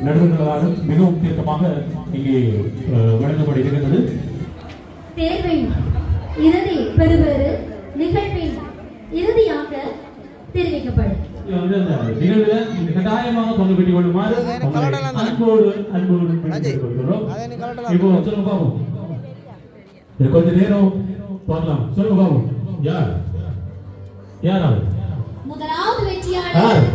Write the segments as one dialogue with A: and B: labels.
A: நடுவர்களாலும் மிகவும் தீர்க்கமாக இங்கே வழங்கப்படுகிறது.
B: தேர்வின் இறுதி பெறுபேறு நிகழ்வின் இறுதியாக தெரிவிக்கப்படும்.
A: நிகழ்வுல கட்டாயமாக பங்கு பெற்றுக் கொள்ளுமாறு அன்போடு இப்போ சொல்லுங்க பாபு, கொஞ்ச நேரம் பார்க்கலாம். சொல்லுங்க பாபு, யார் யார்
B: முதலாவது வெற்றியாளர்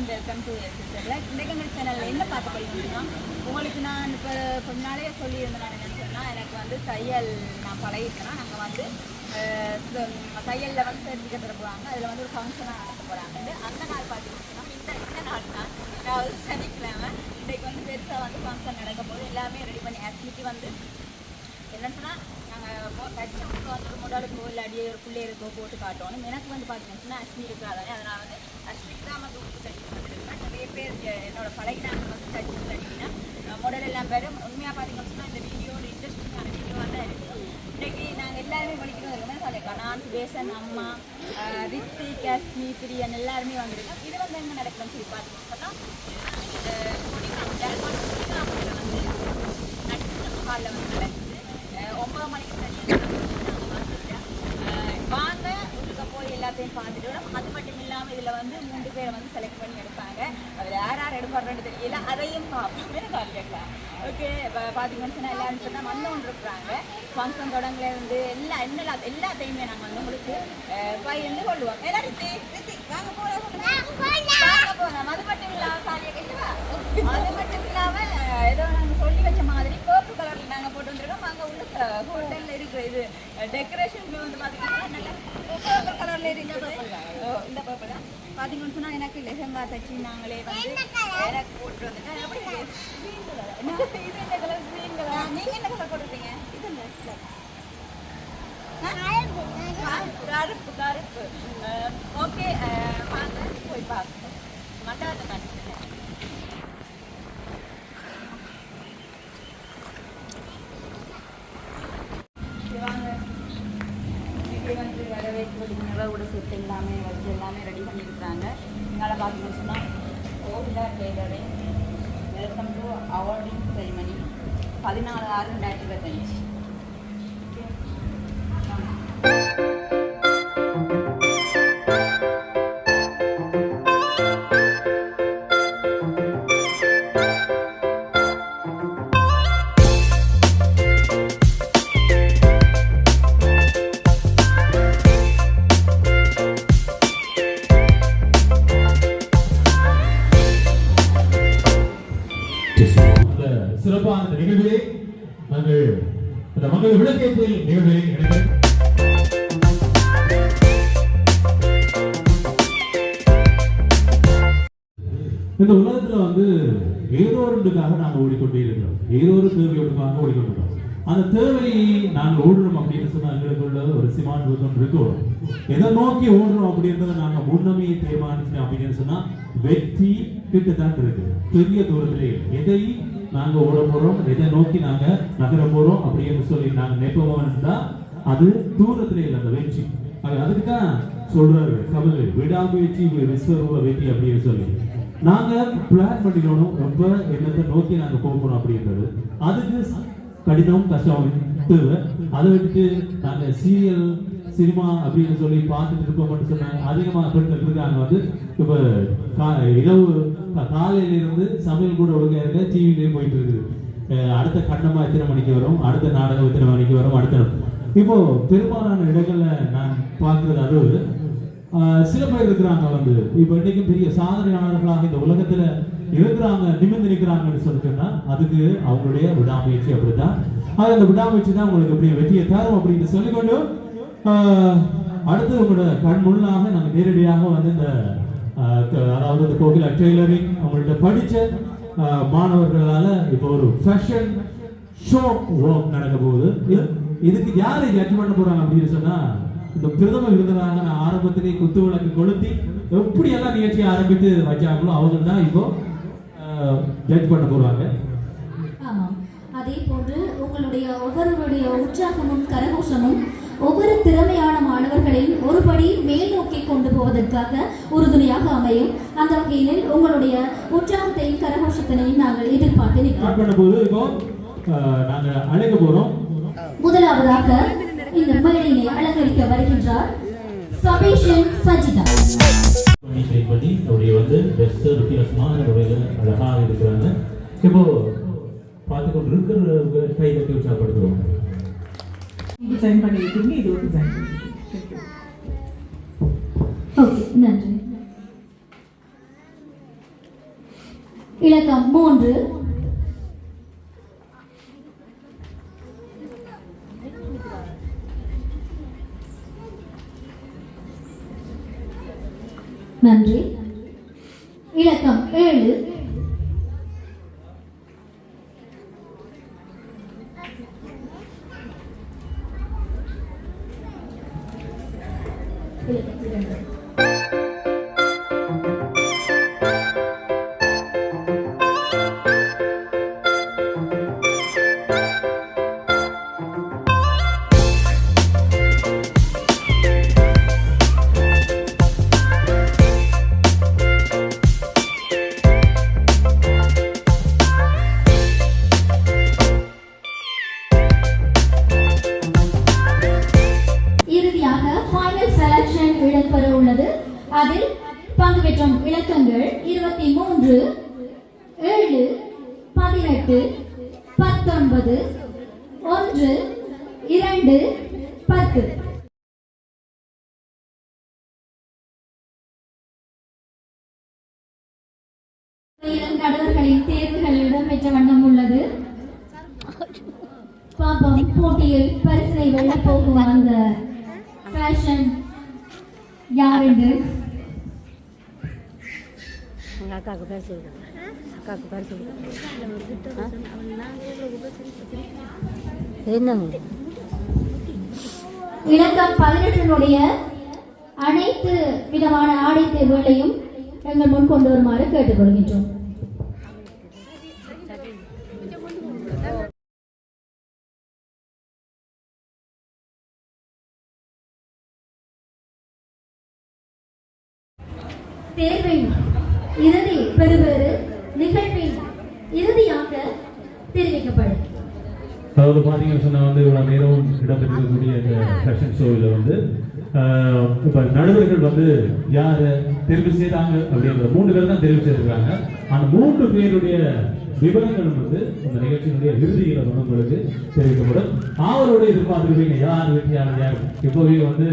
C: வெல்கம் டு எங்கள் சேனலில் என்ன பார்க்க போறீங்கன்னா, உங்களுக்கு நான் இப்போ கொஞ்ச நாளையே சொல்லியிருந்தேன். நான் என்னென்னு சொன்னால், எனக்கு வந்து தையல் நான் பழகிட்டேன்னா நாங்கள் வந்து தையலில் வந்து சர்டிஃபிகேட் தருவாங்க. அதில் வந்து ஒரு ஃபங்க்ஷனாக நடத்த போகிறாங்க. அந்த நாள் பார்த்தீங்கன்னா இந்த நாள் தான், அதாவது சனிக்கிழமை. இன்றைக்கு வந்து பெருசாக வந்து ஃபங்க்ஷன் நடக்கும் போது எல்லாமே ரெடி பண்ணி ஆக்டிவிட்டி வந்து என்னன்னு சொன்னால், நாங்கள் கட்சிக்கு வந்து ஒரு முடாலுக்கோ இல்லை அடியே ஒரு பிள்ளைகளுக்கோ போட்டு காட்டணும். எனக்கு வந்து பார்த்தீங்கன்னா அஸ்மி இருக்காதானே, அதனால் வந்து அஸ்மிக்கு தான் வந்து உப்பு தண்ணி வந்துருக்கேன். நிறைய பேர் என்னோட பழகினாங்க வந்து தண்ணி தண்ணினா முடல் எல்லாம் பேர் உண்மையாக பார்த்தீங்கன்னு சொன்னால் இந்த வீடியோ ஒரு இன்ட்ரெஸ்டிங்கான வீடியோவாக தான் இருக்குது. இன்றைக்கி நாங்கள் எல்லாருமே படிக்கணும் இருக்குமே சொல்லியிருக்கோம். நான் சுபேசன், அம்மா, ரித்தி, காஷ்மி, பிரியன் எல்லாருமே வந்திருக்கோம். இது வந்து என்ன நடக்கணும்னு சொல்லி பார்த்தீங்கன்னு சொன்னால், வந்து காலில் வந்து நடக்குது 9 மணிக்கு தனியாக வாங்க உள்ளுக்க போய் எல்லாத்தையும் பார்த்துட்டு விட. அது மட்டும் இல்லாமல் இதில் வந்து 3 பேரை வந்து செலக்ட் பண்ணி எடுப்பாங்க. அதில் யார் யார் எடுப்பாருன்னு தெரியல, அதையும் பார்ப்போமே கால் கேட்கலாம். ஓகே, பார்த்தீங்கன்னு சொன்னால் எல்லாரும் சொன்னால் வந்து கொண்டு இருக்கிறாங்க. ஃபங்க்ஷன் தொடங்கல இருந்து எல்லாத்தையுமே நாங்கள் வந்து உங்களுக்கு பயிர்ந்து கொள்ளுவோம். எல்லாரும் வாங்க போகலாம். அது மட்டும் இல்லாமல் காலியை கேட்கவா, அது மட்டும் இல்லாமல் ஏதோ நாங்கள் சொல்லி வச்ச மாதிரி பர்பிள் கலரில் நாங்கள் போட்டு வந்துருக்கோம். அங்கே உள்ள ஹோட்டலில் இருக்கிற இது டெக்கரேஷன் வந்து பார்த்தீங்கன்னா நல்ல பர்பிள் கலரில் இருக்குது. இந்த பர்பிள் தான் பார்த்தீங்கன்னு சொன்னால் எனக்கு லெஹங்கா தச்சு நாங்களே வந்து எனக்கு போட்டு வந்துட்டேன். எப்படி க்ரீன் கலர், இது இந்த கலர் க்ரீன் கலர். நீங்கள் என்ன கலர் போட்டுருக்கீங்க? இது இந்த கருப்பு கருப்பு. ஓகே, வாங்க போய் பார்ப்போம். மண்டபத்தை காட்டுறேன். வந்து வரவேற்பு நிலவோட செட் எல்லாமே வச்சு எல்லாமே ரெடி பண்ணியிருக்கிறாங்க. என்னால் பார்க்கணும்னு சொன்னால் ஓவிலா tailoring welcome to awarding ceremony 14/6/2025.
A: சிறப்பான நிகழ்விலே நாங்கள் இந்த மங்கள் விளக்கேற்றல் நிகழ்விலே இந்த உலகத்துல வந்து ஏதோ ஒன்றுக்காக நாங்கள் ஓடிக்கொண்டே இருக்கிறோம். ஏதோ ஒரு தேவையோடுக்காக ஓடிக்கொண்டிருக்கிறோம். அந்த தேவையை நாங்கள் ஓடுறோம் அப்படின்னு சொன்னா எங்களுக்குள்ள ஒரு சிமான் ஒன்று இருக்கும். எதை நோக்கி ஓடுறோம் அப்படின்றத நாங்க முன்னமே தீர்மானிச்சோம் அப்படின்னு சொன்னா வெற்றி கிட்டதான் இருக்கு. பெரிய தூரத்திலே எதை நாங்க ஓட போறோம், எதை நோக்கி நாங்க நகர போறோம் அப்படின்னு சொல்லி நாங்க நினைப்போம்னா அது தூரத்திலே இல்லை அந்த வெற்றி. அதுக்கு தான் சொல்றாரு கபல் விடாமுயற்சி விஸ்வரூப வெற்றி அப்படின்னு சொல்லி நாங்க பிளான் பண்ணிக்கணும். ரொம்ப என்னத்தை நோக்கி நாங்க போகணும் அப்படின்றது அதுக்கு கடினம் கஷ்டம் தேவை. அதை விட்டுட்டு நாங்க சீரியல் சினிமா அப்படின்னு சொல்லி பார்த்துட்டு இருப்போம்னு சொன்னாங்க. அதிகமாக பெண்கள் இருக்காங்க வந்து இப்ப இரவு காலையிலிருந்து சமையல் கூட ஒழுங்கா இருக்க டிவிலேயே போயிட்டு இருக்குது. அடுத்த கட்டமா எத்தனை மணிக்கு வரும், அடுத்த நாடகம் எத்தனை மணிக்கு வரும், அடுத்த இப்போ பெரும்பாலான இடங்கள்ல நான் பார்க்கறது அது சில பேர் இருக்கிறாங்க வந்து இப்ப இன்னைக்கும் பெரிய சாதனையாளர்களாக இந்த உலகத்துல இருக்கிறாங்க, நிமிர்ந்து நிற்கிறாங்கன்னு சொல்லிட்டோம்னா அதுக்கு அவங்களுடைய விடாமுயற்சி. அப்படித்தான் அது அந்த விடாமுயற்சி தான் உங்களுக்கு எப்படி வெற்றியை தரும் அப்படின்னு சொல்லிக்கொண்டு அடுத்து உங்களோட கண் முன்னாக நாங்கள் நேரடியாக வந்து இந்த அதாவது இந்த கோகிலா டெய்லரிங் அவங்கள்ட்ட படிச்ச மாணவர்களால இப்போ ஒரு ஃபேஷன் ஷோ ஒர்க் நடக்க போகுது. இதுக்கு யாரு ஜட்ஜ் பண்ண போறாங்க அப்படின்னு சொன்னா இந்த பிரதம விருதுகளாக நான் ஆரம்பத்திலே குத்து விளக்கு கொளுத்தி எப்படி எல்லாம் நிகழ்ச்சியை ஆரம்பித்து வச்சாங்களோ அவங்க தான் இப்போ ஜட்ஜ் பண்ண போறாங்க.
B: ஆமாம், அதே போன்று உங்களுடைய ஒவ்வொருவருடைய உற்சாகமும் கரகோஷமும் ஒவ்வொரு திறமையான மாணவர்களையும் ஒருபடி மேல் நோக்கி கொண்டு போவதற்காக உறுதுணையாக அமையும். அந்த வகையில் உங்களுடைய உற்சாகத்தையும் கரகோஷத்தினையும் நாங்கள் எதிர்பார்த்து நிற்கிறோம்.
A: பண்ணும்போது இப்போ நாங்க அழைக்க போறோம்.
B: முதலாவதாக இந்த மேடையினை அலங்கரிக்க வருகின்றார் சபேஷன் சஜிதா.
A: பண்ணி அவருடைய வந்து பெஸ்ட் வித்தியாசமான முறையில் அழகாக இருக்கிறாங்க. இப்போ பார்த்து கொண்டு இருக்கிற கை தட்டி உற்சாகப்படுத்துறோம்.
D: டிசைன் பண்ணிருக்கீங்க, இது ஒரு டிசைன்.
B: ஓகே, நன்றி. இலக்கம் 3. நன்றி. இலக்கம் 7. இறுதியாக ஃபைனல் செலக்ஷன் இடம்பெற உள்ளது. அதில் பங்கு பெற்றும் இலக்கங்கள் 23, 7, 18, 19, 1, 2, 10. நடுவர்களின் தேர்வுகள் இடம்பெற்ற வண்ணம் உள்ளது. பாப்பம் போட்டியில் பரிசனை வெல்ல போகும் அந்த ஃபேஷன் யார் என்று
E: அக்காவுக்கு பேர் சொல்லுங்க. அக்காவுக்கு பேர் சொல்லுங்க. என்னங்க
B: இலக்கம் 18 அனைத்து விதமான ஆடை தேர்வுகளையும் எங்கள் முன் கொண்டு வருமாறு கேட்டுக்கொள்கின்றோம். தேர்வின் இறுதி பெறுபேறு நிகழ்வின் இறுதியாக தெரிவிக்கப்படும்.
A: அதாவது பார்த்தீங்கன்னு சொன்னால் வந்து இவ்வளோ நேரம் இடம்பெற்றிருக்கக்கூடிய இந்த ஃபேஷன் ஷோவில் வந்து இப்போ நடுவர்கள் வந்து யாரை தெரிவு செய்தாங்க அப்படிங்கிற 3 பேர் தான் தெரிவு செய்திருக்காங்க. அந்த 3 பேருடைய விவரங்களும் வந்து இந்த நிகழ்ச்சியினுடைய இறுதியில் வந்து உங்களுக்கு தெரிவிக்கப்படும். அவரோட எதிர்பார்த்துருப்பீங்க யார் வெற்றியாளர் யார். இப்போவே வந்து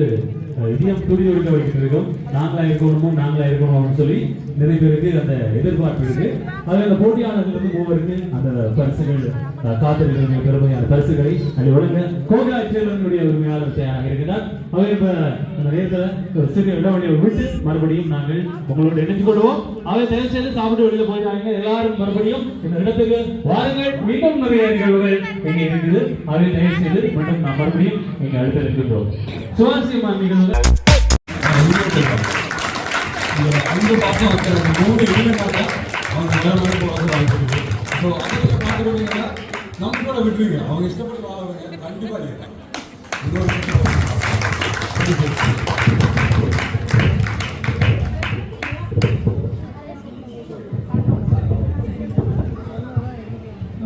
A: இதயம் துடி துடிக்க வைக்கிட்டு இருக்கோம். நாங்களா இருக்கணும் அப்படின்னு சொல்லி நிறைய பேருக்கு அந்த எதிர்பார்ப்பு இருக்கு. அதில் அந்த போட்டியாளர்கள் வந்து ஒவ்வொருக்கு அந்த பரிசுகள் காத்திருக்கிற பெருமையான பரிசுகளை அது வழங்க கோகா சேலனுடைய உரிமையாளர் தயாராக இருக்கிறார். அவர் இப்ப அந்த நேரத்தில் ஒரு சிறிய இடைவெளியை விட்டு மறுபடியும் நாங்கள் உங்களோட இணைந்து கொள்வோம். அவை தயவு செய்து சாப்பிட்டு வெளியில போயிட்டாங்க. எல்லாரும் மறுபடியும் இந்த இடத்துக்கு வாருங்கள். மீண்டும் நிறைய நிகழ்வுகள் இங்கே இருக்குது. அவை தயவு செய்து மீண்டும் நாம் மறுபடியும் இங்கே அடுத்த இருக்கின்றோம். சுவாரஸ்யமான நிகழ்வுகள்
F: அங்கே பார்த்து ஒருத்தர் 3 இளைஞர்கள் அவங்க எல்லாருமே போகிறது. ஸோ அதை பார்த்துக்கிட்டீங்கன்னா நம்மளோட விட்டுருங்க. அவங்க இஷ்டப்பட்டு வாழவங்க கண்டிப்பாக இருக்காங்க.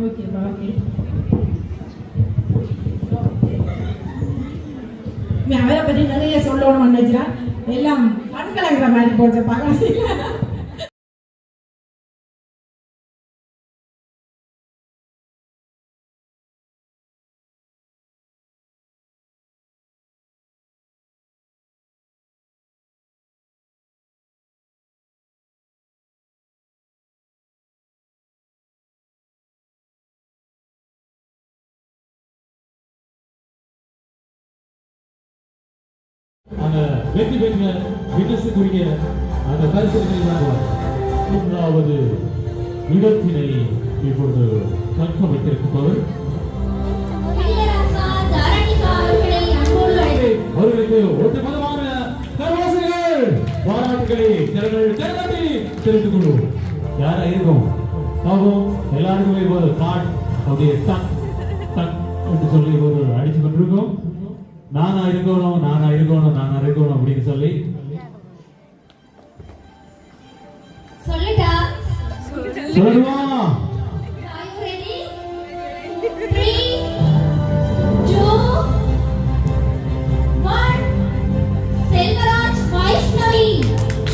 D: ஓகேப்பா, ஓகே. அவரை பற்றி நிறைய சொல்லணும்னு நினைக்கிறேன். எல்லாம் கண்கலங்கிற மாதிரி போச்சு பக்கத்தில்.
A: அந்த வெற்றி பெற்ற விண்ணப்பிக்கக்கூடிய அந்த பரிசுகளை வாங்குவார். 3வது இடத்தினை இப்பொழுது தக்க வைத்திருப்பவர்
B: இளையராஜா தரணிகா அவர்களை அன்போடு அழைக்கிறேன்.
A: அவர்களுக்கு தெரிந்து கொள்வோம். யாரா இருக்கும் பாப்போம். எல்லாருக்குமே ஒரு கார்டு அப்படியே டக் டக் என்று சொல்லி ஒரு அடிச்சு கொண்டிருக்கோம். நானா இருக்கணும் நானா இருக்கணும் நானா இருக்கணும் அப்படின்னு சொல்லி
B: சொல்லிட்டா
A: சொல்லுவா.
B: Are you ready? 3, 2, 1. Selvaraj Vaishnavi.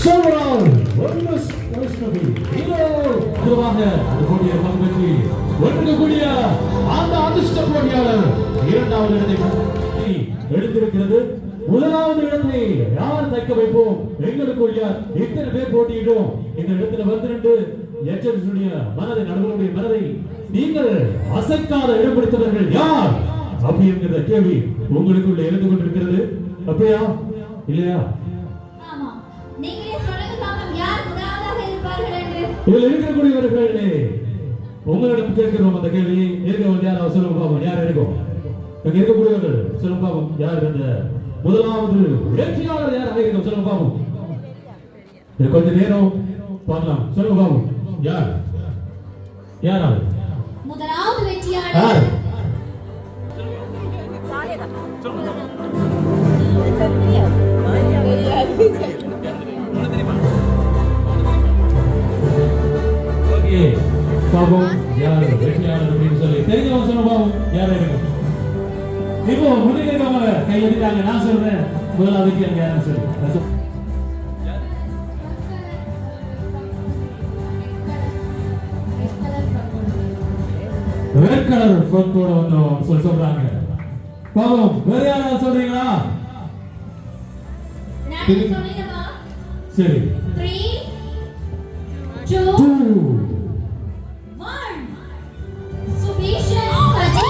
A: சொல்லுவார் ஒன்னுஸ் வைஷ்ணவி இதோ அதுவாக அது போட்டியை பங்கேற்று வென்றக்கூடிய அந்த அதிர்ஷ்ட போட்டியாளர் இரண்டாவது இடத்தை எடுத்திருக்கிறது. முதலாவது இடத்தை யார் தக்க வைப்போம்? எங்களுக்குள் யார் இத்தனை பேர் போட்டியிடும் இந்த இடத்துல வந்து எச்சரிக்கையுடைய மனதை நடுவருடைய மனதை நீங்கள் அசைக்காத இடம் பிடித்தவர்கள் யார் அப்படிங்கிற கேள்வி உங்களுக்குள்ள எழுந்து கொண்டிருக்கிறது. அப்படியா இல்லையா?
B: ஆமா, நீங்களே சொல்லுங்க பாப்போம், யார் முதலாவதாக இருப்பார்கள் என்று.
A: இதில் இருக்கக்கூடியவர்களே உங்களிடம் கேட்கிறோம் அந்த கேள்வி. இருக்கவங்க யார் சொல்லுங்க பாப்போம். யார் இருக்கும்? இங்க இருக்கக்கூடியவர்கள் சொல்லுங்க பாப்போம். யார் அந்த முதலாவது வெற்றியாளர் யாராக இருக்கும்? சொல்லுங்க பாப்போம். இது கொஞ்சம் நேரம் பார்க்கலாம். சொல்லுங்க பாப்போம். யார் யாராவது
B: முதலாவது
A: யார்?
B: வெற்றியாளர்
A: ஓகே பாப்போம். யார் வெற்றியாளர் அப்படின்னு சொல்லி தெரிஞ்சவங்க சொல்லுங்க பாப்போம். யார் இருக்கும்? இப்போ முன்னிலைவங்க கை எடுத்தாங்க. நான் சொல்றேன் முதலாவது வெற்றியாளர் யாருன்னு சொல்லி. ரெட் கலர் ஃப்ராக்கோட வந்து சொல்றாங்க. பாவம் வேற யாராவது சொல்றீங்களா?
B: நான் சொல்லிடவா?
A: சரி
B: 3, 2, 1. சுபீஷன் சஜி.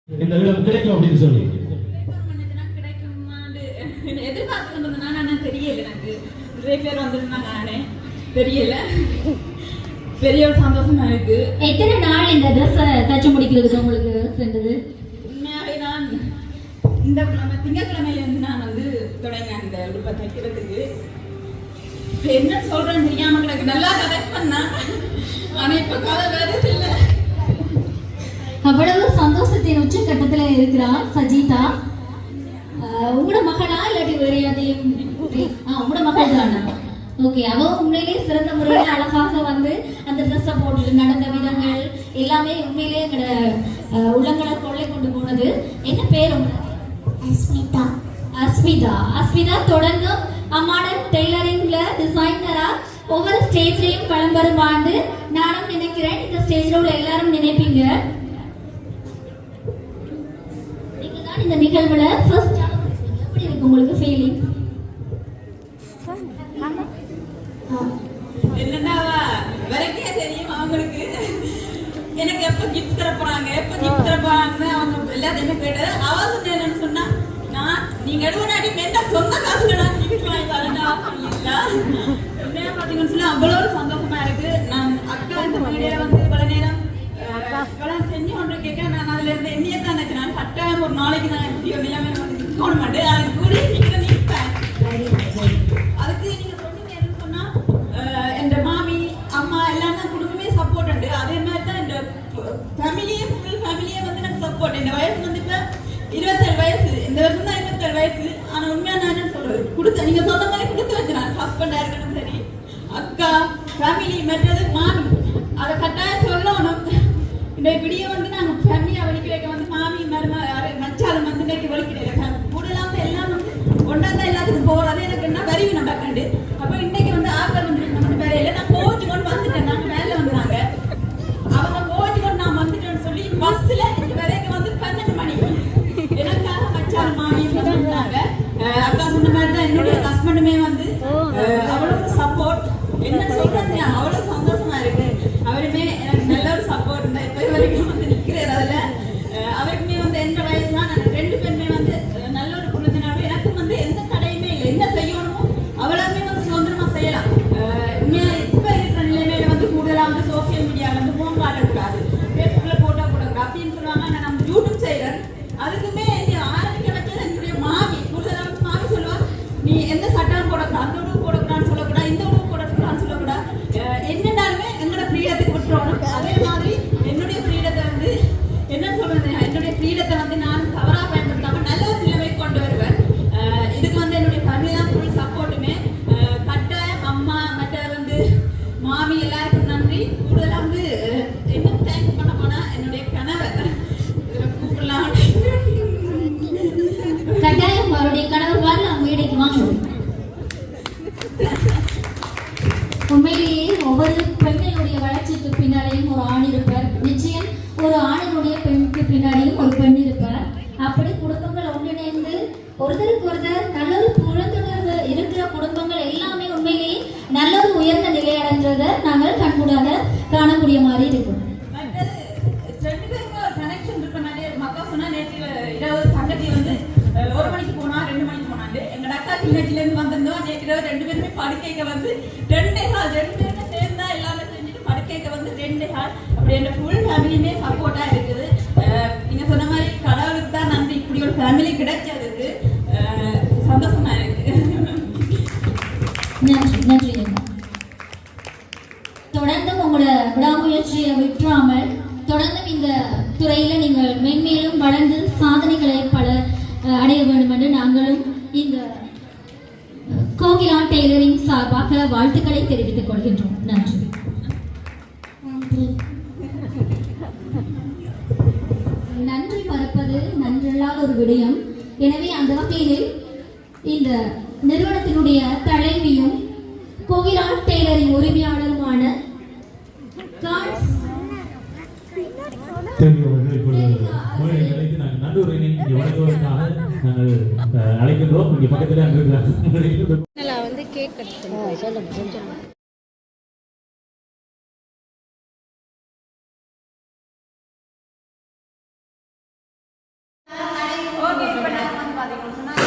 B: இந்த இடம் கிடைக்கும் அப்படின்னு சொல்லி
C: தெரியல. எனக்கு நிறைய பேர் வந்திருந்தாங்க. நானே தெரியல. பெரிய ஒரு சந்தோஷமா இருக்கு.
B: எத்தனை நாள் இந்த ட்ரெஸ் தச்சு முடிக்கிறதுக்கு உங்களுக்கு சென்றது?
C: உண்மையாவே நான் இந்த கிழமை திங்கட்கிழமையில இருந்து நான் வந்து தொடங்கினேன் இந்த உடுப்பை தைக்கிறதுக்கு. என்ன சொல்றேன்னு தெரியாம எனக்கு நல்லா கதை பண்ணா. ஆனா இப்ப கதை வேறது இல்லை.
B: அவ்வளவு சந்தோஷத்தின் உச்சக்கட்டத்துல இருக்கிறார் சஜிதா. உங்களோட மகளா இல்லாட்டி வேற யாரையும்? உங்களோட மகள் தானா? ஓகே, அவ உண்மையிலேயே சிறந்த முறையில் அழகாக வந்து அந்த ட்ரெஸ்ஸை போட்டு நடந்த விதங்கள் எல்லாமே உண்மையிலேயே எங்களோட உள்ளங்களை கொள்ளை கொண்டு போனது. என்ன பேர் உங்க? அஸ்மிதா. அஸ்மிதா. அஸ்மிதா தொடர்ந்து அம்மாடன் டெய்லரிங்ல டிசைனரா ஒவ்வொரு ஸ்டேஜ்லயும் களம்பெறும் ஆண்டு நானும் நினைக்கிறேன். இந்த ஸ்டேஜ்ல உள்ள எல்லாரும் நினைப்பீங்க. இந்த நிகழ்வுல ஃபர்ஸ்ட் எப்படி இருக்கு உங்களுக்கு ஃபீலிங்?
C: என்னன்னா வரைக்கே தெரியும் அவங்களுக்கு எனக்கு எப்ப கிஃப்ட் தர போறாங்க எப்ப கிஃப்ட் தர போறாங்கன்னு அவங்க எல்லாத்தையுமே கேட்டது. அவ சொன்ன என்னன்னு சொன்னா, நான் நீங்க எடுவனாடி என்ன சொந்த காசுல நான் கிஃப்ட் வாங்கி தரேன்னா உண்மையா பாத்தீங்கன்னு சொல்லி அவ்வளவு சந்தோஷமா இருக்கு. நான் அக்கா இந்த வீடியோ வந்து பல நேரம் இப்பெல்லாம் செஞ்சு கொண்டு கேட்க நான் அதுல இருந்து என்னையே தான் நினைக்கிறேன். கட்டாயம் ஒரு நாளைக்கு நான் இப்படி ஒரு நிலைமை வந்து நிற்கணும் மாட்டேன். அதுக்கு கூட சீக்கிரம் நிற்பேன். அதுக்கு நீங்க சொன்னீங்க என்னன்னு சொன்னா என் மாமி அம்மா எல்லாம் தான் குடும்பமே சப்போர்ட் உண்டு. அதே மாதிரி தான் இந்த ஃபேமிலியே ஃபுல் ஃபேமிலியே வந்து எனக்கு சப்போர்ட். இந்த வயசு வந்து இப்ப 27 வயசு, இந்த வருஷம் தான் 27 வயசு. ஆனா உண்மையா நான் என்ன சொல்றது, கொடுத்த நீங்க சொன்ன மாதிரி கொடுத்து வச்சுனான். ஹஸ்பண்டா இருக்கணும் சரி, அக்கா ஃபேமிலி மற்றது மாமி, அதை கட்டாயம் சொல்லணும். இந்த இப்படியே வந்து நாங்கள் ஃபேமிலியா வலிக்க வைக்க வந்து மாமி மச்சாலும் வந்து இன்னைக்கு வலிக்கிட்டு கூடலாம் வந்து எல்லாம் வந்து ஒன்றா தான் எல்லாத்துக்கும் போகிறோம். அதே எனக்கு என்ன வரிவு நடக்காண்டு. அப்போ இன்னைக்கு வந்து ஆக்கள் வந்து நம்ம வேலையில் நான் கோச்சு கொண்டு வந்துட்டேன். நாங்கள் வேலையில் வந்தாங்க, அவங்க கோச்சு கொண்டு நான் வந்துட்டேன்னு சொல்லி பஸ்ஸில் இந்த வரைக்கும் வந்து 12 மணி எனக்காக மச்சாலும் மாமி வந்தாங்க. அக்கா சொன்ன மாதிரி தான் என்னுடைய ஹஸ்பண்டுமே வந்து அவ்வளோ சப்போர்ட். என்ன சொல்றது, அவ்வளோ சந்தோஷமா இருக்கு. அவருமே எனக்கு நல்ல ஒரு சப்போர்ட் இருந்தா இப்போ வரைக்கும் வந்து நிற்கிறார். அதில் அவருக்குமே வந்து எந்த வயசு தான் நாங்கள் 2 பேருமே வந்து நல்ல ஒரு குழந்தைனாலும் எனக்கும் வந்து எந்த தடையுமே இல்லை. என்ன செய்யணுமோ அவ்வளவுமே வந்து சுதந்திரமா செய்யலாம். இப்போ இருக்கிற நிலைமையில வந்து கூடுதலாக வந்து சோசியல் மீடியாவில் வந்து ஃபோன் காட்டக்கூடாது, ஃபேஸ்புக்கில் போட்டோ போடக்கூடாது அப்படின்னு சொல்லுவாங்க. நான் நம்ம யூடியூப் செய்கிறேன். அதுக்குமே ஆரம்பிக்க வச்சது என்னுடைய மாமி. கூடுதலாக வந்து மாமி சொல்லுவா, நீ எந்த சட்டம் போடக்கூடாது, அந்த உணவு போடக்கூடாதுன்னு சொல்லக்கூடாது, இந்த உணவு போடக்கூடாதுன்னு சொல்லக்கூடாது. என்னன்னாலுமே எங்களோட ஃப்ரீடத்துக்கு விட்டுறணும். அதே மாதிரி என்னுடைய ஃப்ரீடத்தை வந்து என்ன சொல்றது, என்னுடைய ஃப்ரீடத்தை வந்து நான் தவறாக பயன்படுத்தாம நல்ல ஒரு நிலைமை கொண்டு வருவேன். இதுக்கு வந்து என்னுடைய ஃபேமிலி தான் ஃபுல் சப்போர்ட்டுமே. கட்டாயம் அம்மா மற்ற வந்து மாமி எல்லாருக்கும் நன்றி. கூடுதலாக வந்து என்ன தேங்க் பண்ண போனா என்னுடைய கணவர் கூப்பிடலாம்.
B: கட்டாயம் அவருடைய கணவர் வரலாம், மேடைக்கு வாங்க. உண்மையிலேயே ஒவ்வொரு பெண்ணினுடைய வளர்ச்சிக்கு பின்னாலேயும் ஒரு ஆண் இருப்பார். நிச்சயம் ஒரு ஆணினுடைய பெண்ணுக்கு பின்னாடியும் ஒரு பெண் இருப்பார். அப்படி குடும்பங்கள் ஒன்றிணைந்து ஒருத்தருக்கு ஒருத்தர் நல்ல ஒரு புரிந்துணர்வு இருக்கிற குடும்பங்கள் எல்லாமே உண்மையிலேயே நல்ல ஒரு உயர்ந்த நிலை அடைஞ்சதை நாங்கள் கண்கூடாக காணக்கூடிய மாதிரி இருக்கும்.
C: கனெக்ஷன் இருக்க மாதிரி மக்கா சொன்னா நேற்று இரவு தங்கச்சி வந்து 1 மணிக்கு போனா 2 மணிக்கு போனாண்டு. எங்க அக்கா கிளிநொச்சில இருந்து வந்திருந்தோம். நேற்று இரவு 2 பேருமே படுக்கைக்கு வந்து 2 பேருமே சேர்ந்தா எல்லாமே செஞ்சுட்டு படுக்கைக்கு வந்து 2 அப்படி என் ஃபுல் ஃபேமிலியுமே சப்போர்ட்டா இருக்குது. நீங்க சொன்ன மாதிரி கடவுளுக்கு தான் நன்றி, இப்படி ஒரு ஃபேமிலி கிடைச்சதுக்கு சந்தோஷமா இருக்கு.
B: நன்றி நன்றி. தொடர்ந்து உங்களோட விடாமுயற்சியை விட்டுறாமல் தொடர்ந்து இந்த துறையில நீங்கள் மென்மேலும் வளர்ந்து சாதனைகளை பல அடைய வேண்டும் என்று நாங்களும் இந்த கோகிலா டெய்லரிங் சார்பாக வாழ்த்துக்களை தெரிவித்துக் கொள்கின்றோம். நன்றி. நன்றி மறப்பது நன்றில்லாத ஒரு விடயம். எனவே அந்த வகையில் இந்த நிறுவனத்தினுடைய தலைவியும் கோகிலா டெய்லரிங் உரிமையாளருமான
A: அழைக்கின்றோம். இங்க பக்கத்துல
E: வந்து கேக் கட் சொல்லுங்க.
C: ஓகே, இப்போ நாங்கள் வந்து பார்த்தீங்கன்னு சொன்னால்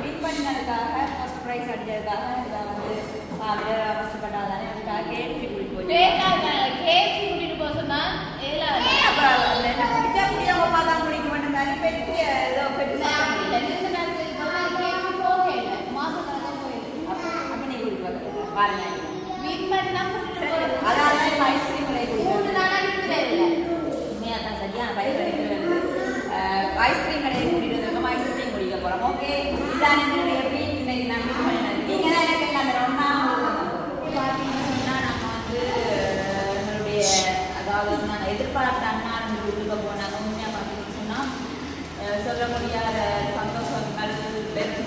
C: வின் பண்ணினதுக்காக ஃபர்ஸ்ட் ப்ரைஸ் அடித்ததுக்காக இதை வந்து ஃபர்ஸ்ட் பண்ணாதானே அதுக்காக கேஎஃப்சி கூட்டிட்டு போய்
G: கேஎஃப்சி கூட்டிட்டு போக சொன்னா
C: பிடிச்சா பிடிச்சவங்க பார்த்தா குடிக்க மாட்டேன் மாதிரி பெரிய ஏதோ பெரிய அப்போ நீ கூட்டிட்டு போக பாருங்க.
G: வின் பண்ணா
C: அதான் ஐஸ்கிரீம்
G: மூணு நாளா நிற்கிறேன்.
C: உண்மையாக தான் சரியான பயிர் கிடைக்கிறது. ஐஸ்கிரீம் கடையை கூட்டிட்டு வந்திருக்கோம். ஐஸ்கிரீம் குடிக்க போகிறோம். ஓகே, இதான் என்னுடைய வீட் இன்னைக்கு நான் வின் பண்ணினது. நீங்கள் தான் எனக்கு எல்லாம் ஒன்றா பார்த்தீங்கன்னு சொன்னால் நம்ம வந்து எங்களுடைய அதாவது நான் எதிர்பார்த்த அண்ணா வீட்டுக்கு போனாங்க. உண்மையாக பார்த்தீங்கன்னு சொன்னால் சொல்ல முடியாத சந்தோஷங்கள்,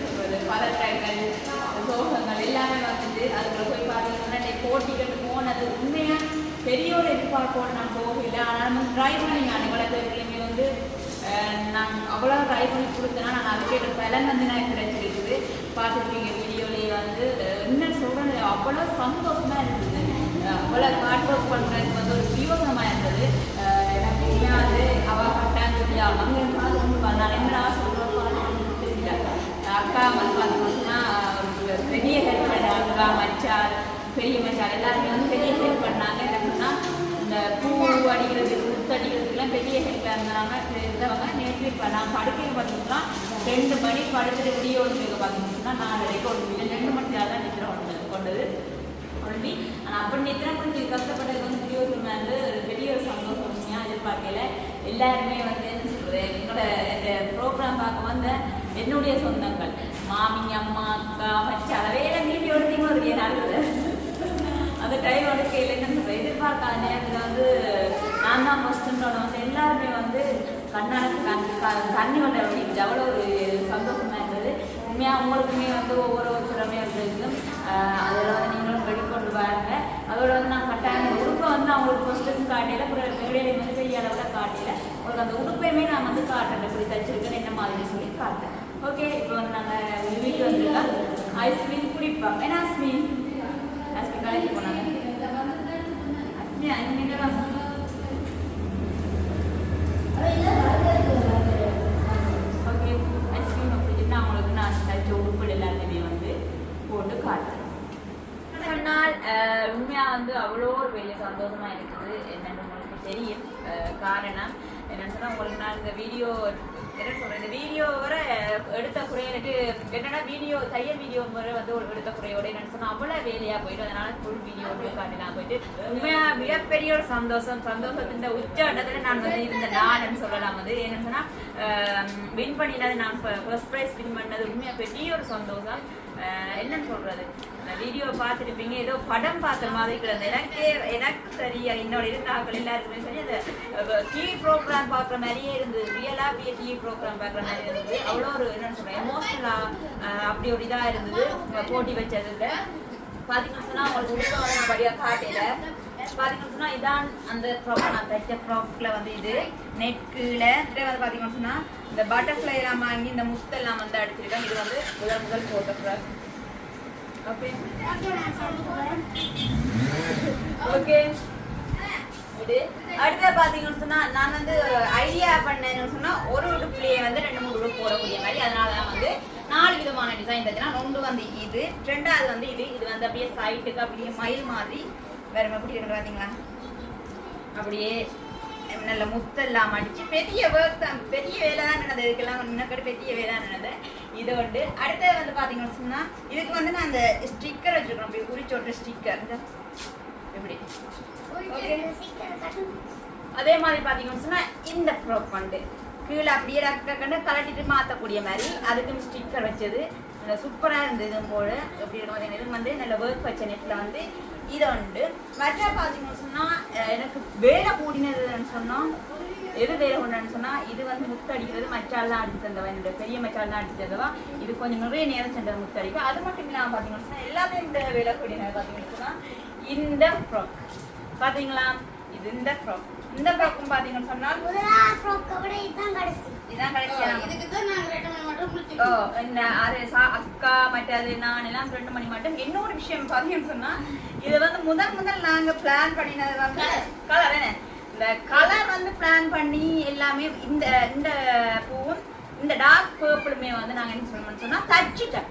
C: சொல்வது பதட்டங்கள், சோகங்கள் எல்லாமே வந்துட்டு அதுக்குள்ள போய் பார்த்தீங்கன்னா போட்டிக்கிட்டு போனது உண்மையாக பெரிய ஒரு எதிர்பார்ப்போடு நான் போகல. ஆனால் நம்ம ட்ரை பண்ணி நான் இவ்வளோ பேருக்குமே வந்து நான் அவ்வளோ ட்ரை பண்ணி கொடுத்தேன்னா நான் அதுக்கேற்ற பலன் வந்து எனக்கு கிடைச்சிருக்குது. பார்த்துருப்பீங்க வீடியோலேயே வந்து என்ன சொல்கிறது, அவ்வளோ சந்தோஷமாக இருந்தது. அவ்வளோ ஹார்ட் ஒர்க் பண்ணுறதுக்கு வந்து ஒரு வியோகமாக இருந்தது. எனக்கு உண்மையாக வந்து அவள் கட்டான்னு சொல்லி அங்கே அது வந்து நான் என்ன சொல்கிறேன் தெரியல. அக்கா வந்து பார்த்தீங்கன்னா ஒரு பெரிய ஹெல்ப் பண்ணாங்க. மச்சார் பெரிய மச்சார் எல்லாருமே வந்து பெரிய ஹெல்ப் பண்ணாங்க. என்னன்னா இந்த பூ அடிக்கிறது, குத்த முத்தடிக்கிறதுக்குலாம் பெரிய ஹெல்ப்பாக இருந்தாங்க இருந்தவங்க நேற்று இப்போ நான் படுக்கையை பார்த்தீங்கன்னா 2 மணி படுத்துட்டு விடிய ஒன்று பார்த்தீங்கன்னா 4:30 ஒன்று 2 மணி நேரம் தான் நித்திரை கொண்டது ஒண்டி. ஆனால் அப்படி நித்திரை முடிஞ்சு கஷ்டப்பட்டது வந்து முடிவு வந்து பெரிய ஒரு சந்தோஷம் உண்மையாக எதிர்பார்க்கல. எல்லாருமே வந்து என்ன சொல்கிறது என்னோட ப்ரோக்ராம் பார்க்க வந்த என்னுடைய சொந்தங்கள் மாமி அம்மா அக்கா மச்சான் வேலை மீறி ஒருத்தையும் ஒரு நடக்குது. அந்த டைம் வந்து கேளுங்கன்னு சொல்கிறேன். எதிர்பார்க்காத நேரத்தில் வந்து நான் தான் ஃபஸ்ட்டுன்றோட வந்து எல்லாருமே வந்து கண்ணி கொண்ட அப்படின்ட்டு அவ்வளோ ஒரு சந்தோஷமாக இருந்தது. உண்மையாக உங்களுக்குமே வந்து ஒவ்வொரு திறமையாக இருந்தது. அதில் வந்து நீங்களும் வெளிக்கொண்டு பாருங்க. அதோட வந்து நான் கட்டாயம் உடுப்பை வந்து அவங்களுக்கு ஃபஸ்ட்டுன்னு காட்டையில் அப்புறம் மேடையில வந்து பெரிய அளவில் காட்டையில் உங்களுக்கு அந்த உடுப்பையுமே நான் வந்து காட்டுறேன் இப்படி தச்சிருக்கேன் என்ன மாதிரி சொல்லி காட்டுறேன். ஓகே, இப்போ வந்து நாங்கள் வீட்டுக்கு வந்துருக்கோம். ஐஸ்கிரீம் குடிப்போம். ஏன்னா ஐஸ்கிரீம் கடைக்கு போனாங்க. ஓகே, ஐஸ்கிரீம் அப்படின்னா அவங்களுக்கு நான் தச்ச உடுப்பு எல்லாத்தையுமே வந்து போட்டு காட்டுறேன். சொன்னால் உண்மையாக வந்து அவ்வளோ ஒரு பெரிய சந்தோஷமா இருக்குது. என்னென்னு உங்களுக்கு தெரியும். காரணம் என்னென்னு சொன்னால் உங்களுக்கு நான் இந்த வீடியோ என்ன சொல்கிறேன், இந்த வீடியோ வர எடுத்த குறைய எனக்கு என்னென்னா வீடியோ தையல் வீடியோ முறை வந்து ஒரு எடுத்த குறையோட என்னென்னு சொன்னால் அவ்வளோ வேலையாக போயிட்டு அதனால ஃபுல் வீடியோ காட்டிலாம் போயிட்டு உண்மையாக மிகப்பெரிய ஒரு சந்தோஷத்தின் உச்சத்தில் நான் வந்து இருந்த நான்னு சொல்லலாம். வந்து என்னென்னு சொன்னால் வின் பண்ணினது நான் ஃபர்ஸ்ட் ப்ரைஸ் வின் பண்ணது உண்மையாக பெரிய ஒரு சந்தோஷம். என்னன்னு சொல்றது, வீடியோ பார்த்துருப்பீங்க ஏதோ படம் பார்க்குற மாதிரி கிடந்தது. எனக்கு சரியா என்னோட இருந்தாக்கள் எல்லாருக்குமே சரி அந்த டிவி ப்ரோக்ராம் பார்க்குற மாதிரியே இருந்தது. ரியலாக அப்படியே டிவி ப்ரோக்ராம் பார்க்குற மாதிரி இருந்தது. அவ்வளோ ஒரு என்னன்னு சொல்கிறேன் எமோஷனலாக அப்படி ஒரு இதாக இருந்தது. போட்டி வச்சதுல பார்த்தீங்கன்னு சொன்னால் அவங்களுக்கு உடுப்ப படியாக காட்டையில பார்த்தீங்கன்னு சொன்னால் இதான் அந்த ஃப்ராக் நான் தைச்ச ஃப்ராக்ல வந்து இது நெக்கில் வந்து பார்த்தீங்கன்னு சொன்னால் இந்த பட்டர்ஃப்ளை எல்லாம் வாங்கி இந்த முத்தெல்லாம் வந்து அடிச்சிருக்கேன். இது வந்து முதல் போட்ட ஃப்ராக். ஓகே ஓகே இது அடுத்த பார்த்தீங்கன்னு சொன்னால் நான் வந்து ஐடியா பண்ணேன்னு சொன்னால் ஒரு உடுப்புலேயே வந்து 2-3 உடுப்பு போடக்கூடிய மாதிரி. அதனால தான் வந்து 4 விதமான டிசைன் தைச்சினா ஒன்று வந்து இது, 2வது வந்து இது வந்து அப்படியே சைட்டுக்கு அப்படியே மயில் மாதிரி வேற எப்படி இருக்கு பார்த்தீங்களா, அப்படியே நல்ல முத்தெல்லாம் அடிச்சு பெரிய ஒர்க் தான், பெரிய வேலை தான் நடந்தது. இதுக்கெல்லாம் முன்னக்கடி பெரிய வேலை தான் நடந்தது. இது வந்து அடுத்தது வந்து பார்த்தீங்கன்னு சொன்னால் இதுக்கு வந்து நான் அந்த ஸ்டிக்கர் வச்சுருக்கோம். அப்படி குறிச்சோட்டு ஸ்டிக்கர் இப்படி அதே மாதிரி பார்த்தீங்கன்னு சொன்னால் இந்த ஃப்ராக் வந்து கீழே அப்படியே கண்டு கலட்டிட்டு மாற்றக்கூடிய மாதிரி அதுக்கு ஸ்டிக்கர் வச்சது சூப்பராக இருந்தது. இதுவும் போல எப்படி இருக்கும் இது வந்து நல்ல ஒர்க் வச்ச நெட்டில் வந்து இதை உண்டு. மற்ற பார்த்தீங்கன்னு சொன்னால் எனக்கு வேலை கூடினதுன்னு சொன்னால் எது வேலை கொண்டான்னு சொன்னால் இது வந்து முத்தடிக்கிறது மச்சால் தான் அடிச்சு தந்தவா, என்னோட பெரிய மச்சால் தான் அடிச்சு தந்தவா. இது கொஞ்சம் நிறைய நேரம் சென்றது முத்தடிக்க. அது மட்டும் இல்லாமல் பார்த்தீங்கன்னு சொன்னால் எல்லாத்தையும் இந்த வேலை கூடினது பார்த்தீங்கன்னு சொன்னால் இந்த ஃப்ராக் பார்த்தீங்களா, இது இந்த ஃப்ராக். இந்த ஃப்ராக்கும் பார்த்தீங்கன்னு சொன்னால் அக்கா மற்றது நான் எல்லாம் 2 மணி மட்டும். இன்னொரு விஷயம் பார்த்தீங்கன்னு சொன்னா இது வந்து முதல் நாங்க பிளான் பண்ணினது வந்து கலர் என்ன இந்த கலர் வந்து பிளான் பண்ணி எல்லாமே இந்த பூவும் இந்த டார்க் பர்பிளுமே வந்து நாங்க என்ன சொல்லணும்னு சொன்னா தச்சிட்டு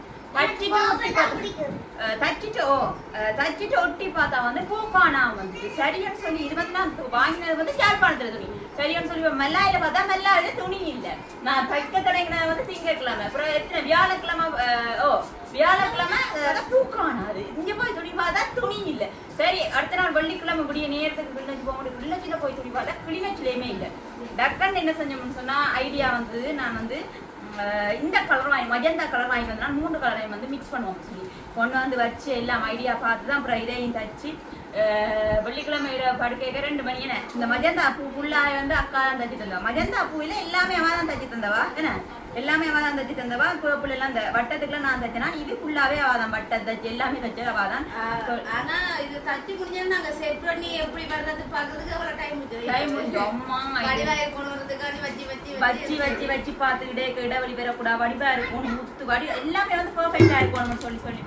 C: ஒட்டி பார்த்தா வந்து பூக்கானா வந்து சரியான்னு சொல்லி இது வந்து நான் வாங்கினது வந்து யாழ்ப்பாணத்துல துணி சரியான்னு சொல்லி மெல்லாயில பார்த்தா மெல்லாயில துணி இல்லை. நான் தைக்க தொடங்கினது வந்து திங்கட்கிழமை, அப்புறம் எத்தனை வியாழக்கிழமை பூக்கானா அது இங்க போய் துணி பார்த்தா துணி இல்லை. சரி அடுத்த நாள் வெள்ளிக்கிழமை இப்படியே நேரத்துக்கு கிளிநொச்சி போக முடியும். கிளிநொச்சியில போய் துணி பார்த்தா கிளிநொச்சிலையுமே இல்லை. டக்குன்னு என்ன செஞ்சோம்னு சொன்னா ஐடியா வந்து நான் வந்து இந்த கலர் வாங்கி மஜந்தா கலர் வாங்கி வந்தா 3 கலரையும் வந்து மிக்ஸ் பண்ணுவோம் சொல்லி கொண்டு வந்து வச்சு எல்லாம் ஐடியா பார்த்து தான் அப்புறம் இதையும் தச்சு வெள்ளிக்கிழமை படுக்கைக்கு 2 மணி என்ன இந்த மஜந்தா பூ ஃபுல்லாக வந்து அக்கா தான் தச்சு தந்தவா. மஜந்தா பூவில் எல்லாமே அவன் தான் தச்சு தந்தவா, என்ன எல்லாமே அவள் தான் தச்சு தந்தவா. பேப்பிள் எல்லாம் இந்த வட்டத்துக்குலாம் நான் தச்சேன்னா இது ஃபுல்லாகவே அவள் தான் வட்டம் தச்சு எல்லாமே தச்சு அவள் தான்.
G: ஆனால் இது தச்சு முடிஞ்சா நாங்கள் செட் பண்ணி எப்படி வர்றது பார்க்கறதுக்கு அவ்வளோ டைம்
C: முடிஞ்சு அம்மா வச்சு பார்த்துக்கிட்டே இடைவெளி பெறக்கூடாது, வடிவா இருக்கணும், முத்து வடி எல்லாமே வந்து பெர்ஃபெக்டா இருக்கணும்னு சொல்லி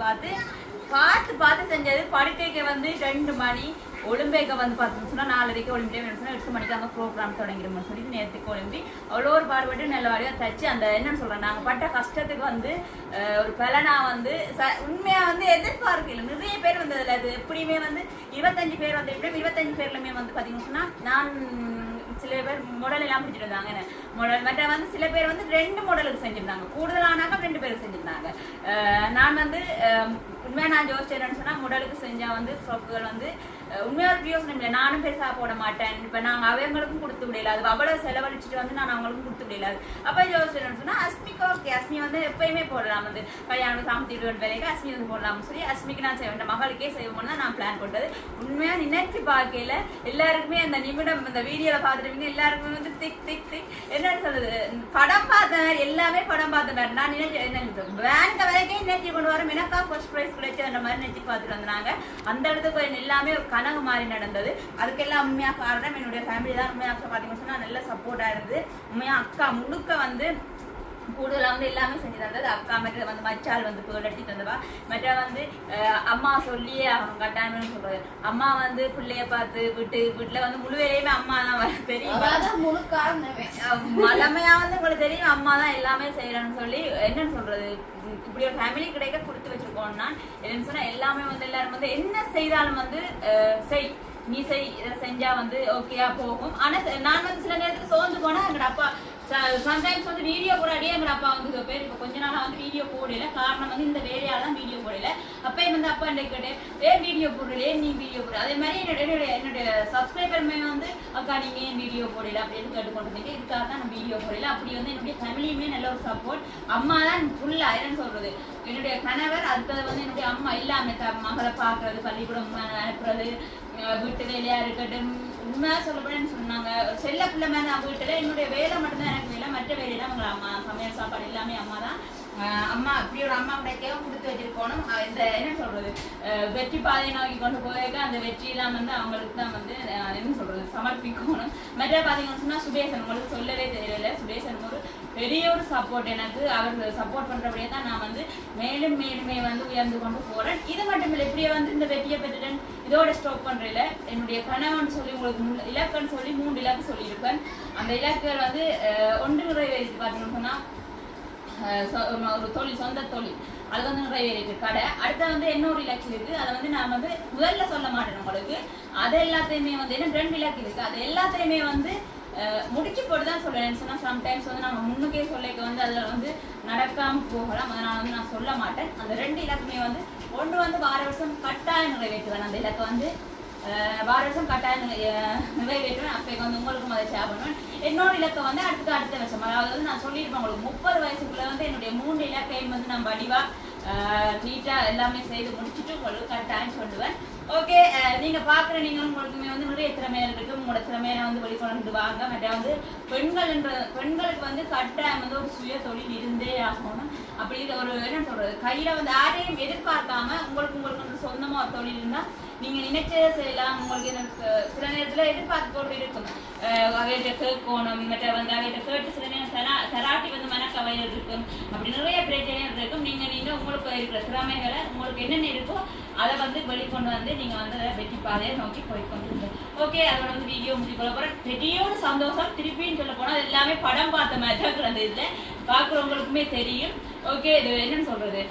C: பார்த்து செஞ்சது. படுக்கைக்கு வந்து 2 மணி, ஒலிம்பிக்க வந்து பார்த்தோம்னு சொன்னால் 4:30 ஒலிம்பிக் 8 மணிக்கு அங்கே ப்ரோக்ராம் தொடங்கிடும்னு சொல்லி நேரத்துக்கு ஒலிம்பி அவ்வளோ ஒரு பாடுபட்டு நல்ல வாடியாக தச்சு அந்த என்னன்னு சொல்கிறேன் நாங்கள் பட்ட கஷ்டத்துக்கு வந்து ஒரு பலனா வந்து உண்மையாக வந்து எதிர்பார்க்கல. நிறைய பேர் வந்ததில்ல. அது எப்படியுமே வந்து 25 பேர் வந்து எப்படியும் 25 பேர்லையுமே வந்து பார்த்தீங்கன்னு சொன்னால் நான் சில பேர் மாடல் எல்லாம் பிடிச்சிருந்தாங்க மாடல் மற்ற வந்து சில பேர் வந்து 2 மாடலுக்கு செஞ்சிருந்தாங்க கூடுதலானாக்க 2 பேருக்கு செஞ்சிருந்தாங்க நான் வந்து உண்மையாக நான் யோசிச்சேன்னு சொன்னால் மாடலுக்கு செஞ்சால் வந்து ஃப்ராக்குகள் வந்து உண்மையாக யோசனை இல்லை நானும் பெருசாக போட மாட்டேன் இப்போ நாங்கள் அவங்களுக்கும் கொடுத்து விடல அது அவ்வளோ செலவழிச்சிட்டு வந்து நான் அவங்களுக்கும் கொடுத்து விடல அப்போ யோசிச்சேன்னு சொன்னால் அஸ்மிக்கு ஓகே அஸ்மி வந்து எப்பயுமே போடலாம் வந்து கல்யாணம் சாமத்திட்டு வேலைக்கு அஸ்மி வந்து போடலாம்னு சொல்லி அஸ்மிக்கு நான் செய்ய வேண்டாம் மகளுக்கே செய்வோம்னு தான் நான் பிளான் போட்டது உண்மையாக நினைச்சு பார்க்கையில எல்லாருக்குமே அந்த நிமிடம் அந்த வீடியோவில் பார்த்துருவீங்க எல்லாருக்குமே வந்து திக் திக் திக் என்னன்னு சொல்றது படம் பார்த்தேன் எல்லாமே படம் பார்த்தேன் நான் நினைச்சு பேங்க் வரைக்கும் நினைச்சு கொண்டு வரோம் எனக்கா ஃபர்ஸ்ட் ப்ரைஸ் கிடைச்சி அந்த மாதிரி நினைச்சு பார்த்துட்டு வந்தாங்க அந்த இடத்துக்கு எல்லாமே கனவு மாதிரி நடந்தது அதுக்கெல்லாம் உண்மையாக காரணம் என்னுடைய ஃபேமிலி தான் உண்மையாக பார்த்தீங்கன்னு சொன்னால் நல்ல சப்போர்ட்டாக இருந்தது உண்மையாக அக்கா முழுக்க வந்து கூடுதலாக வந்து எல்லாமே செஞ்சு தந்தது அக்கா மற்ற வந்து மச்சால் வந்து புகழட்டி தந்தவா மற்ற வந்து அம்மா சொல்லியே அவங்க கட்டாயம்னு சொல்றது அம்மா வந்து பிள்ளைய பார்த்து வீட்டில் வந்து முழு வேலையுமே அம்மா தான் தெரியும்
G: முழு காரணமே
C: மலமையா வந்து உங்களுக்கு தெரியும் அம்மா தான் எல்லாமே செய்யறேன்னு சொல்லி என்னன்னு சொல்றது இப்படி ஒரு ஃபேமிலி கிடைக்க கொடுத்து வச்சிருக்கோம்னா என்னன்னு சொன்னா எல்லாமே வந்து எல்லாரும் வந்து என்ன செய்தாலும் வந்து செய் நீ இதை செஞ்சா வந்து ஓகேயா போகும் ஆனா நான் வந்து சில நேரத்துக்கு சோர்ந்து போனா எங்களோட அப்பா சம்டைம்ஸ் வந்து வீடியோ போடாடியே எங்கள் அப்பா வந்து பேர் இப்போ கொஞ்ச நாளாக வந்து வீடியோ போடல காரணம் வந்து இந்த வேலையால் தான் வீடியோ போடல அப்பயும் வந்து அப்பா என்ன கேட்டேன் ஏன் வீடியோ போடலையே நீ வீடியோ போட அதே மாதிரி என்னுடைய சப்ஸ்கிரைபருமே வந்து அக்கா நீங்கள் ஏன் வீடியோ போடல அப்படின்னு கேட்டுக்கொண்டு இருந்தீங்க இதுக்காக தான் நான் வீடியோ போடல அப்படி வந்து என்னுடைய ஃபேமிலியுமே நல்ல ஒரு சப்போர்ட் அம்மா தான் ஃபுல்லாக என்னன்னு சொல்கிறது என்னுடைய கணவர் அடுத்தது வந்து என்னுடைய அம்மா இல்லாமல் மகளை பார்க்குறது பள்ளிக்கூடம் அனுப்புறது வீட்டு வேலையாக இருக்கட்டும் உண்மையாக சொல்லப்படன்னு சொன்னாங்க செல்ல பிள்ளை மேலே நான் வீட்டில் என்னுடைய வேலை மட்டும்தான் எனக்கு வேலை மற்ற வேலையெல்லாம் அவங்க அம்மா சமையல் சாப்பாடு எல்லாமே அம்மா தான் அம்மா அப்படி ஒரு அம்மா கிடைக்கவும் கொடுத்து வச்சிருக்கணும் இந்த என்ன சொல்றது வெற்றி பாதையை நோக்கி கொண்டு போயிருக்க அந்த வெற்றியெல்லாம் வந்து அவங்களுக்கு தான் வந்து என்ன சொல்றது சமர்ப்பிக்கணும் மற்ற பார்த்தீங்கன்னு சொன்னால் சுபேசன் உங்களுக்கு சொல்லவே தெரியல சுபேசன் ஒரு பெரிய ஒரு சப்போர்ட் எனக்கு அவர் சப்போர்ட் பண்ணுறபடியே தான் நான் வந்து மேலும் மேலுமே வந்து உயர்ந்து கொண்டு போகிறேன் இது மட்டும் இல்லை இப்படியே வந்து இந்த வெற்றியை பெற்றுட்டேன் இதோட ஸ்டாப் பண்ணுறதில்ல என்னுடைய கணவன் சொல்லி உங்களுக்கு இலக்குன்னு சொல்லி 3 இலக்கு சொல்லியிருப்பேன் அந்த இலக்குகள் வந்து ஒன்று நிறைவேறிச்சு பார்த்தீங்கன்னு சொன்னால் ஒரு தொழில் சொந்த தொழில் அது வந்து நிறைவேறிட்டு கடை அடுத்த வந்து இன்னொரு இலக்கு இருக்கு அதை வந்து நான் வந்து முதல்ல சொல்ல மாட்டேன் உங்களுக்கு அது எல்லாத்தையுமே வந்து என்ன 2 இலக்கு இருக்கு அது எல்லாத்தையுமே வந்து முடிச்சு போட்டு தான் சொல்லுவேன் சொன்னால் சம்டைம்ஸ் வந்து நம்ம முன்னுக்கே சொல்லிக்க வந்து அதில் வந்து நடக்காமல் போகலாம் அதனால் வந்து நான் சொல்ல மாட்டேன் அந்த 2 இலக்குமே வந்து ஒன்று வந்து வார வருஷம் கட்டாயம் நிறைவேற்றுவேன் அந்த இலக்கை வந்து வார வருஷம் கட்டாயம் நிறைவேற்றுவேன் அப்போ வந்து உங்களுக்கும் அதை ஷேர் பண்ணுவேன் என்னோட இலக்கை வந்து அடுத்த வருஷம் அதாவது வந்து நான் சொல்லியிருப்பேன் உங்களுக்கு 30 வயசுக்குள்ளே வந்து என்னுடைய 3 இலக்கையும் வந்து நான் வடிவாக நீட்டாக எல்லாமே செய்து முடிச்சுட்டு உங்களுக்கு கட்டாயம் சொல்லுவேன் ஓகே நீங்கள் பார்க்குற நீங்களும் உங்களுக்குமே வந்து நிறைய திறமையாக இருக்குது உங்களோட திறமையை வந்து வெளிக்கொண்டு வாங்க மற்ற வந்து பெண்களுக்கு வந்து கட்டாயம் வந்து ஒரு சுய தொழில் இருந்தே ஆகணும் அப்படி ஒரு என்ன சொல்கிறது கையில் வந்து யாரையும் எதிர்பார்க்காம உங்களுக்கு சொந்தமாக ஒரு தொழில் இருந்தால் நீங்கள் நினைச்சதை செய்யலாம் உங்களுக்கு எனக்கு சில நேரத்தில் எதிர்பார்த்து போட்டு இருக்கும் அவையிட்ட கேட்கணும் மற்ற வந்து அவையிட்ட கேட்டு சில நேரம் தராட்டி வந்து மனக்கவையில் இருக்கும் அப்படி நிறைய பிரச்சனைகள் இருக்கும் நீங்கள் உங்களுக்கு இருக்கிற திறமைகளை உங்களுக்கு என்னென்ன இருக்கோ அதை வந்து வெளிக்கொண்டு வந்து நீங்கள் வந்து அதை வெற்றி பாதையை நோக்கி போய்கொண்டு ஓகே அதோட வந்து வீடியோ முடிக்கொள்ள போகிறேன் பெரியோட சந்தோஷம் திருப்பின்னு சொல்ல போனால் எல்லாமே படம் பார்த்த மாதிரி தான் கிடந்த இதில் பார்க்குறவங்களுக்குமே தெரியும் ஓகே இது என்னன்னு சொல்கிறது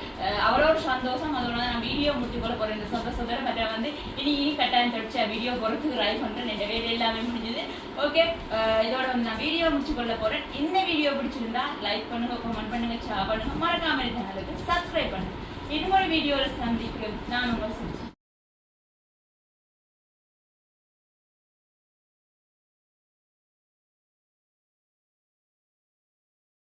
C: அவரோட சந்தோஷம் அதோட நான் வீடியோ முடிச்சுக்கொள்ள போகிறேன் இந்த சந்தோஷத்தோட மற்ற வந்து இனி கட்டாயம் தொடர்ச்சி வீடியோ போகிறதுக்கு ட்ரை பண்ணுறேன் என் வேலை எல்லாமே முடிஞ்சுது ஓகே இதோட வந்து நான் வீடியோ முடிச்சுக்கொள்ள போகிறேன் இந்த வீடியோ பிடிச்சிருந்தா லைக் பண்ணுங்கள் கமெண்ட் பண்ணுங்கள் ஷேர் பண்ணுங்கள் மறக்காமல் சேனலுக்கு சப்ஸ்கிரைப் பண்ணுங்கள் இன்னொரு வீடியோவில் சந்திக்கிறேன் நான் உங்கள்